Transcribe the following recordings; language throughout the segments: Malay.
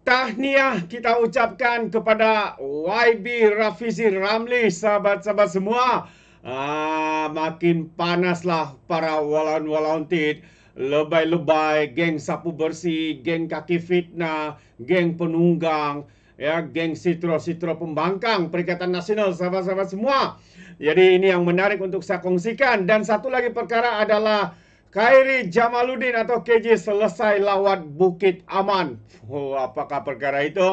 Tahniah kita ucapkan kepada YB Rafizi Ramli, sahabat-sahabat semua. Makin panaslah para walaun-walaun tit, lebay-lebay, geng sapu bersih, geng kaki fitnah, geng penunggang, ya, geng sitro-sitro pembangkang Perikatan Nasional, sahabat-sahabat semua. Jadi ini yang menarik untuk saya kongsikan. Dan satu lagi perkara adalah Khairi Jamaluddin atau KJ selesai lawat Bukit Aman. Oh, apakah perkara itu?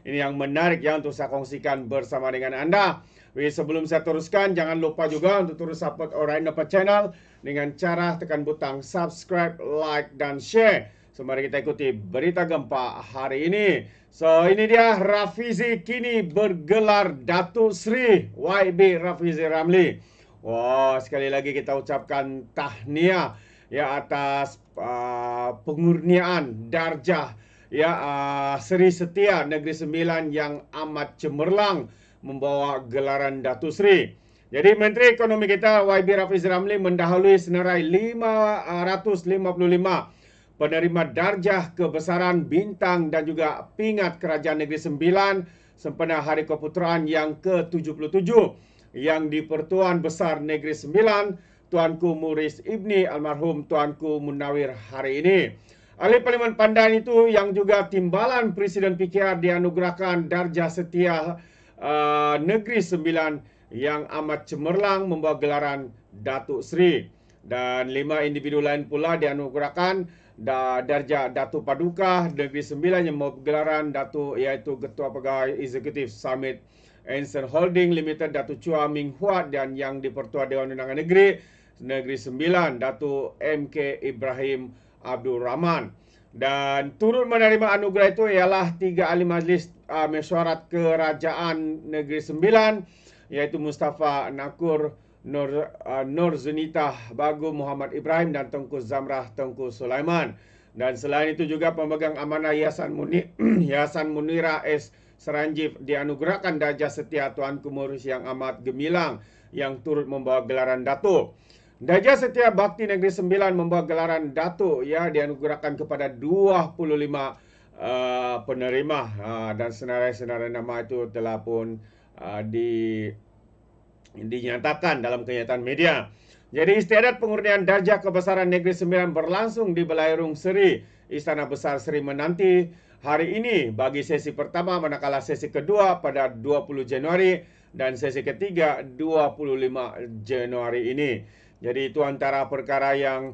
Ini yang menarik ya untuk saya kongsikan bersama dengan Anda. Sebelum saya teruskan, jangan lupa juga untuk terus support Alright Dapat Channel dengan cara tekan butang subscribe, like, dan share. So, mari kita ikuti berita gempa hari ini. So, ini dia Rafizi kini bergelar Datuk Sri YB Rafizi Ramli. Wah, sekali lagi kita ucapkan tahniah ya atas pengurniaan darjah ya Seri Setia Negeri Sembilan yang amat cemerlang membawa gelaran Datuk Sri. Jadi Menteri Ekonomi kita YB Rafizi Ramli mendahului senarai 555 penerima darjah kebesaran bintang dan juga pingat Kerajaan Negeri Sembilan sempena Hari Keputeraan yang ke-77 yang di-Pertuan Besar Negeri Sembilan Tuanku Muris Ibni almarhum Tuanku Munawir hari ini. Ahli Parlimen Pandan itu yang juga timbalan Presiden PKR dianugerahkan darjah setia Negeri Sembilan yang amat cemerlang membawa gelaran Datuk Sri. Dan 5 individu lain pula dianugerahkan darjah Datuk Paduka Negeri Sembilan yang membawa gelaran Datuk, iaitu Ketua Pegawai Eksekutif Summit Anson Holding Limited Datuk Chua Ming Huat, dan yang di-Pertua Dewan Undangan Negeri Sembilan Datuk MK Ibrahim Abdul Rahman. Dan turut menerima anugerah itu ialah 3 ahli majlis mesyuarat Kerajaan Negeri Sembilan, iaitu Mustafa Nakur, Nur Zunita Bagu, Muhammad Ibrahim, dan Tengku Zamrah Tengku Sulaiman. Dan selain itu juga pemegang amanah Yayasan Munira S. Seranjif dianugerahkan darjah setia Tuanku Muris yang amat gemilang yang turut membawa gelaran Datuk. Darjah setia Bakti Negeri Sembilan membawa gelaran Datuk ya dianugerahkan kepada 25 penerima dan senarai-senarai nama itu telah pun dinyatakan dalam kenyataan media. Jadi istiadat pengurnian darjah kebesaran Negeri Sembilan berlangsung di Belairung Seri, Istana Besar Seri Menanti hari ini bagi sesi pertama, manakala sesi kedua pada 20 Januari dan sesi ketiga 25 Januari ini. Jadi itu antara perkara yang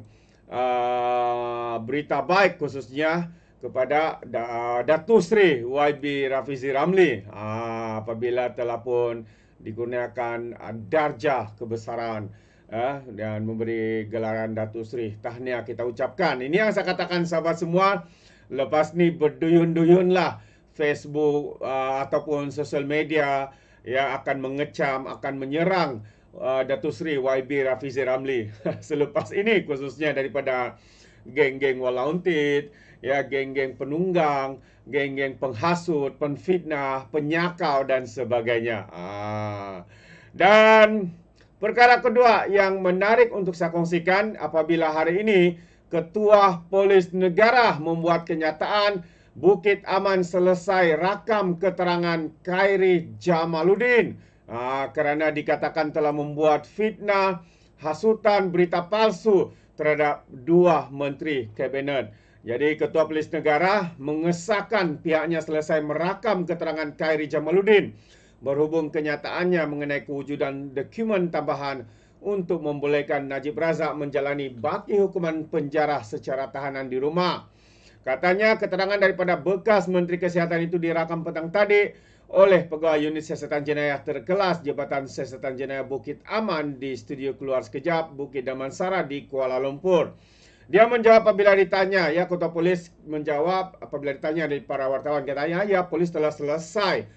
berita baik khususnya kepada Datuk Sri YB Rafizi Ramli apabila telah pun dikurniakan darjah kebesaran dan memberi gelaran Datuk Sri. Tahniah kita ucapkan. Ini yang saya katakan sahabat semua. Lepas ni berduyun-duyunlah Facebook ataupun sosial media yang akan mengecam, akan menyerang Datuk Sri YB Rafizi Ramli. Selepas ini khususnya daripada geng-geng walauntit, ya, geng-geng penunggang, geng-geng penghasut, penfitnah, penyakau dan sebagainya. Dan perkara kedua yang menarik untuk saya kongsikan apabila hari ini Ketua Polis Negara membuat kenyataan Bukit Aman selesai rakam keterangan Khairi Jamaluddin kerana dikatakan telah membuat fitnah, hasutan, berita palsu terhadap 2 menteri kabinet. Jadi Ketua Polis Negara mengesahkan pihaknya selesai merakam keterangan Khairi Jamaluddin berhubung kenyataannya mengenai kewujudan dokumen tambahan untuk membolehkan Najib Razak menjalani baki hukuman penjara secara tahanan di rumah. Katanya keterangan daripada bekas Menteri Kesihatan itu dirakam petang tadi oleh Pegawai Unit Siasatan Jenayah terkelas Jabatan Siasatan Jenayah Bukit Aman di Studio Keluar Sekejap, Bukit Damansara di Kuala Lumpur. Dia menjawab apabila ditanya, ya, Ketua Polis menjawab apabila ditanya dari para wartawan, katanya, ya, polis telah selesai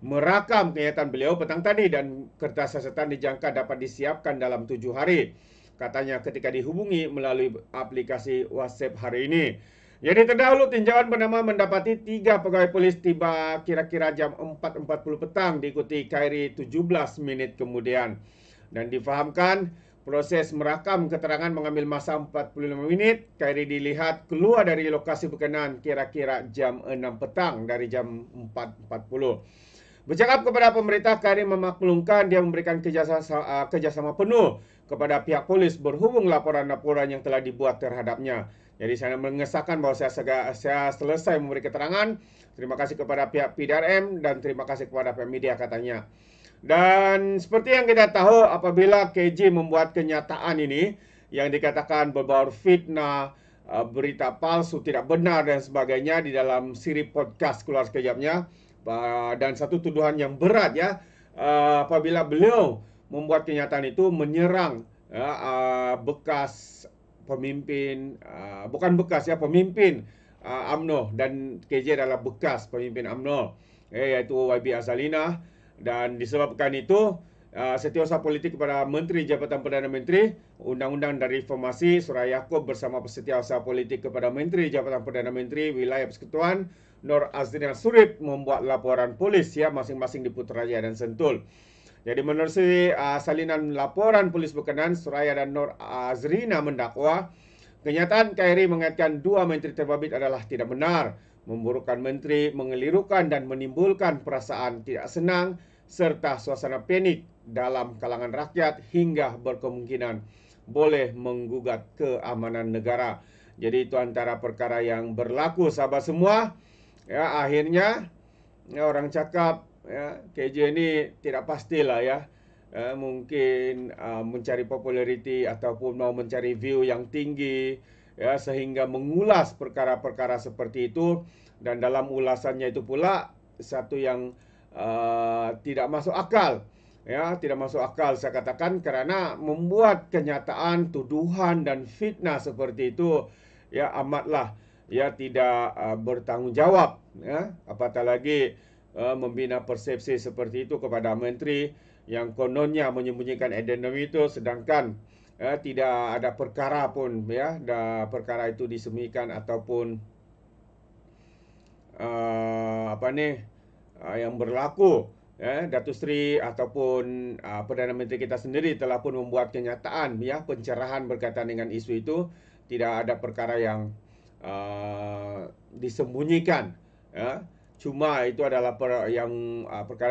merakam kenyataan beliau petang tadi dan kertas siasatan dijangka dapat disiapkan dalam 7 hari. Katanya ketika dihubungi melalui aplikasi WhatsApp hari ini. Jadi terdahulu tinjauan bernama mendapati 3 pegawai polis tiba kira-kira jam 4.40 petang diikuti Khairi 17 minit kemudian. Dan difahamkan Proses merakam keterangan mengambil masa 45 minit. Khairi dilihat keluar dari lokasi berkenaan kira-kira jam 6 petang dari jam 4.40. Bercakap kepada pemerintah, Khairi memaklumkan dia memberikan kerjasama penuh kepada pihak polis berhubung laporan-laporan yang telah dibuat terhadapnya. Jadi saya mengesahkan bahawa saya selesai memberi keterangan. Terima kasih kepada pihak PDRM dan terima kasih kepada pihak media, katanya. Dan seperti yang kita tahu, apabila KJ membuat kenyataan ini yang dikatakan berbau fitnah, berita palsu, tidak benar dan sebagainya di dalam siri podcast Keluar Sekejapnya, dan satu tuduhan yang berat ya, apabila beliau membuat kenyataan itu menyerang bekas pemimpin, bukan bekas ya, pemimpin UMNO, dan KJ adalah bekas pemimpin UMNO, yaitu YB Azalina. Dan disebabkan itu, setiausaha politik kepada Menteri Jabatan Perdana Menteri, Undang-Undang dan Reformasi Surah Yaakob bersama setiausaha politik kepada Menteri Jabatan Perdana Menteri Wilayah Persekutuan Nur Azrina Surip membuat laporan polis ya masing-masing di Putrajaya dan Sentul. Jadi menerusi salinan laporan polis berkenaan, Suraya dan Nur Azrina mendakwa kenyataan Khairi mengaitkan dua menteri terbabit adalah tidak benar, memburukkan menteri, mengelirukan dan menimbulkan perasaan tidak senang serta suasana panik dalam kalangan rakyat hingga berkemungkinan boleh menggugat keamanan negara. Jadi itu antara perkara yang berlaku, sahabat semua. Ya, akhirnya ya, orang cakap ya, KJ ini tidak pastilah ya. Mungkin mencari populariti ataupun mau mencari view yang tinggi ya, sehingga mengulas perkara-perkara seperti itu. Dan dalam ulasannya itu pula satu yang tidak masuk akal ya, tidak masuk akal saya katakan, kerana membuat kenyataan, tuduhan dan fitnah seperti itu ya amatlah ya tidak bertanggungjawab ya, apatah lagi membina persepsi seperti itu kepada menteri yang kononnya menyembunyikan addendum itu, sedangkan tidak ada perkara pun ya, perkara itu disembunyikan ataupun yang berlaku ya. Datuk Seri ataupun Perdana Menteri kita sendiri telah pun membuat kenyataan ya, pencerahan berkaitan dengan isu itu. Tidak ada perkara yang disembunyikan ya. Cuma itu adalah perkara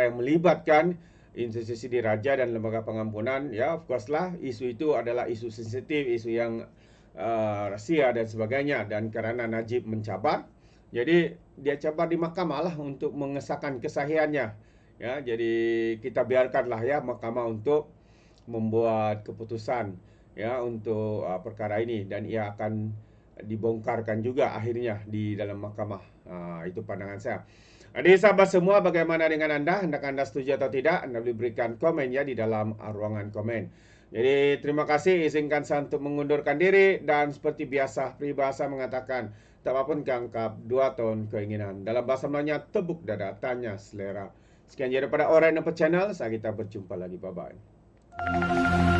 yang melibatkan institusi diraja dan lembaga pengampunan ya. Of course lah, isu itu adalah isu sensitif, isu yang rahsia dan sebagainya. Dan kerana Najib mencabar, jadi dia cabar di mahkamah lah untuk mengesahkan kesahihannya ya. Jadi kita biarkanlah ya mahkamah untuk membuat keputusan ya untuk perkara ini, dan ia akan dibongkarkan juga akhirnya di dalam mahkamah. Itu pandangan saya. Jadi sahabat semua, bagaimana dengan anda? Hendaknya anda setuju atau tidak? Anda boleh berikan komen ya di dalam ruangan komen. Jadi terima kasih, izinkan saya untuk mengundurkan diri, dan seperti biasa peribahasa mengatakan tak apapun keangkap 2 tahun keinginan. Dalam bahasa Melayunya, tebuk dada, tanya selera. Sekian daripada Alright Nampak Channel. Saya kita berjumpa lagi. Bye-bye.